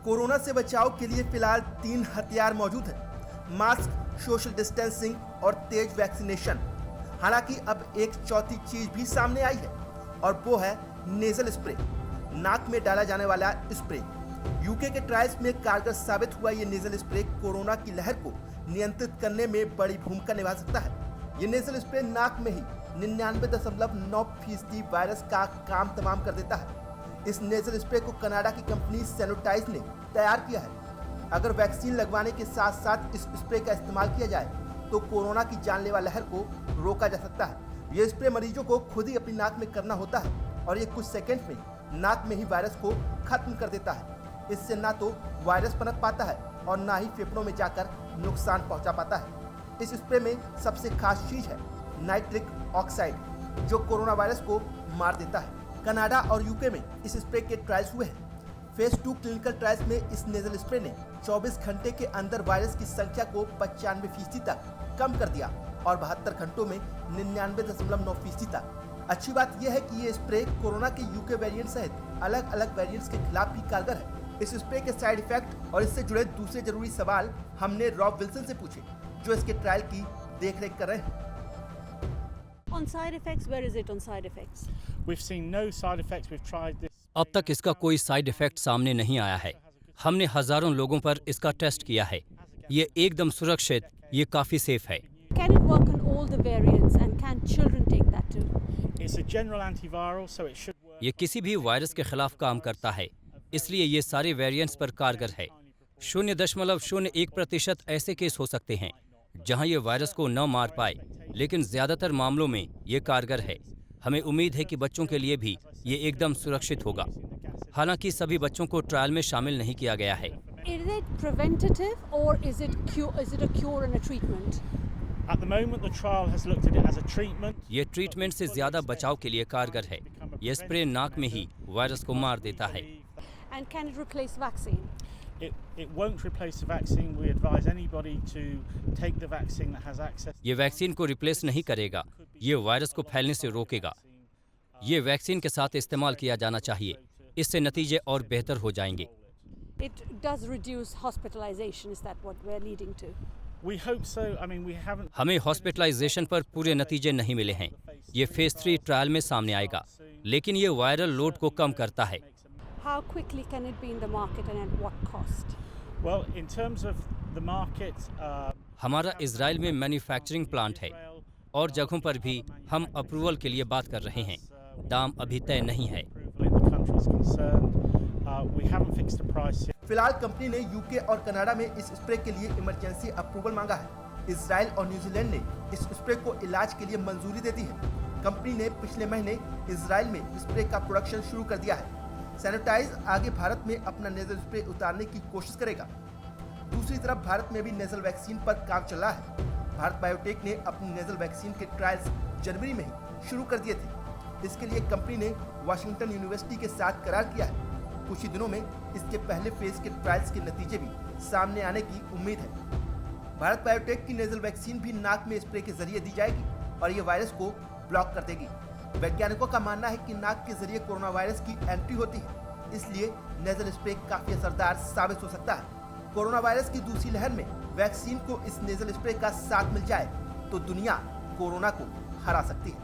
Corona से बचाव के लिए फिलहाल 3 हथियार मौजूद हैं: मास्क, सोशल डिस्टेंसिंग और तेज वैक्सीनेशन। हालांकि अब एक चौथी चीज भी सामने आई है और वो है नेजल स्प्रे, नाक में डाला जाने वाला स्प्रे। यूके के ट्रायल्स में कारगर साबित हुआ ये नेजल स्प्रे कोरोना की लहर को नियंत्रित करने में बड़ी भूमिका निभा सकता है। ये नेजल स्प्रे नाक में ही 99.9% वायरस का काम तमाम कर देता है। इस नेजल स्प्रे को कनाडा की कंपनी सैनिटाइज ने तैयार किया है। अगर वैक्सीन लगवाने के साथ साथ इस स्प्रे का इस्तेमाल किया जाए तो कोरोना की जानलेवा लहर को रोका जा सकता है। ये स्प्रे मरीजों को खुद ही अपनी नाक में करना होता है और ये कुछ सेकंड में नाक में ही वायरस को खत्म कर देता है। इससे ना तो वायरस पनप पाता है और ना ही फेफड़ों में जाकर नुकसान पहुंचा पाता है। इस स्प्रे में सबसे खास चीज है नाइट्रिक ऑक्साइड, जो कोरोना वायरस को मार देता है। कनाडा और यूके में इस स्प्रे के ट्रायल्स हुए हैं। फेज 2 क्लिनिकल ट्रायल्स में इस नेजल स्प्रे ने 24 घंटे के अंदर वायरस की संख्या को 95% तक कम कर दिया और 72 घंटों में 99.9% तक। अच्छी बात यह है कि ये स्प्रे कोरोना के यूके वेरिएंट सहित अलग अलग वेरिएंट्स के खिलाफ भी कारगर है। इस स्प्रे के साइड इफेक्ट और इससे जुड़े दूसरे जरूरी सवाल हमने रॉब विल्सन से पूछे, जो इसके ट्रायल की देखरेख कर रहे हैं। On side effects, where is it on side effects? We've seen no side effects. We've tried this. अब तक इसका कोई साइड इफेक्ट सामने नहीं आया है। हमने हजारों लोगों पर इसका टेस्ट किया है। ये एकदम सुरक्षित, ये काफी सेफ है। Can it work on all the variants and can children take that too? It's a general antiviral, so it should work. ये किसी भी वायरस के खिलाफ काम करता है, इसलिए ये सारे वेरिएंट्स पर कारगर है। 0.01% ऐसे केस हो सकते हैं जहां ये वायरस को न मार पाए, लेकिन ज्यादातर मामलों में ये कारगर है। हमें उम्मीद है कि बच्चों के लिए भी ये एकदम सुरक्षित होगा। हालांकि सभी बच्चों को ट्रायल में शामिल नहीं किया गया है। Is it preventative or is it a cure and a treatment? At the moment, the trial has looked at it as a treatment. ये ट्रीटमेंट से ज्यादा बचाव के लिए कारगर है। ये स्प्रे नाक में ही वायरस को मार देता है। And can it replace vaccine? It won't replace the vaccine. We advise anybody to take the vaccine that has access. ये वैक्सीन को रिप्लेस नहीं करेगा, ये वायरस को फैलने से रोकेगा। ये वैक्सीन के साथ इस्तेमाल किया जाना चाहिए, इससे नतीजे और बेहतर हो जाएंगे। It does reduce hospitalization. Is that what we're leading to? We hope so. I mean, we haven't. हमें हॉस्पिटलाइजेशन पर पूरे नतीजे नहीं मिले हैं। ये फेज 3 ट्रायल में सामने आएगा, लेकिन ये वायरल लोड को कम करता है। How quickly can it be in the market and at what cost? Well, in terms of the market, हमारा इजराइल में मैन्युफैक्चरिंग प्लांट है और जगहों पर भी हम अप्रूवल के लिए बात कर रहे हैं। दाम अभी तय नहीं है। in the countries concerned, we haven't fixed a price yet. फिलहाल कंपनी ने यूके और कनाडा में इस स्प्रे के लिए इमरजेंसी अप्रूवल मांगा है। इजराइल और न्यूजीलैंड ने इस स्प्रे को इलाज के लिए मंजूरी दे दी है। कंपनी ने पिछले महीने इजराइल में स्प्रे का प्रोडक्शन शुरू कर दिया है। सैनिटाइज आगे भारत में अपना नेजल स्प्रे उतारने की कोशिश करेगा। दूसरी तरफ भारत में भी नेजल वैक्सीन पर काम चल रहा है। भारत बायोटेक ने अपनी नेजल वैक्सीन के ट्रायल्स जनवरी में ही शुरू कर दिए थे। इसके लिए कंपनी ने वाशिंगटन यूनिवर्सिटी के साथ करार किया है। कुछ ही दिनों में इसके पहले फेज के ट्रायल्स के नतीजे भी सामने आने की उम्मीद है। भारत बायोटेक की नेजल वैक्सीन भी नाक में स्प्रे के जरिए दी जाएगी और ये वायरस को ब्लॉक कर देगी। वैज्ञानिकों का मानना है कि नाक के जरिए कोरोना वायरस की एंट्री होती है, इसलिए नेजल स्प्रे काफी असरदार साबित हो सकता है। कोरोना वायरस की दूसरी लहर में वैक्सीन को इस नेजल स्प्रे का साथ मिल जाए तो दुनिया कोरोना को हरा सकती है।